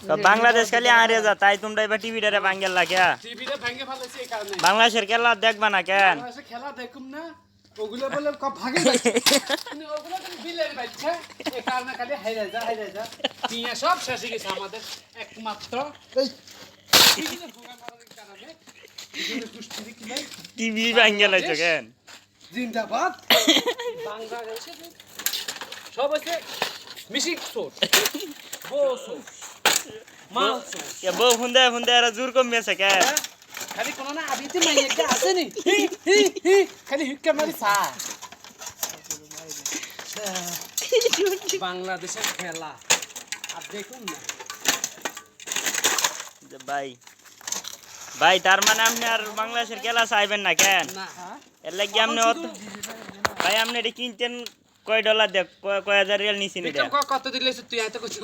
তো বাংলাদেশ খালি হারিয়ে যা, তাই তোমরা এবার টিভিটারে ভাঙ্গেল লাগে। টিভিটা ভেঙে ফেলেছে এই কারণে। বাংলাদেশের খেলা দেখবা না কেন? বাংলাদেশে খেলা দেখুম না, ওগুলো বলে ভাগে যাচ্ছে। কিন্তু ওগুলো তুমি বিলের বাচ্চা, এই কারণে খালি হাইরে যা। নিয়ে সব শেষ হয়ে গেছে আমাদের একমাত্র এই টিভিতে ভোগা করার কারণে। টিভি ভাঙ্গেল হয়েছে কেন? জিন্দাবাদ। বাংলাদেশে সব আছে মিশিক চোর, বউ চোর, মাল চোর। বউ ফুন্দে আর জোর কমিয়েছে কেন? খালি কোনো না আবিতে মাই একটা আছে নি, খালি হুক্কা মারি সা। বাংলাদেশের খেলা আর দেখুন না ভাই তার মানে আপনি আর বাংলাদেশের খেলা চাইবেন না কেন? না। এর লাগি আপনি ভাই আপনি এটা কিনতেন কয় ডলার দেখ, কয় হাজার রিয়াল নিছেন এটা? কত দিলে তুই এত কিছু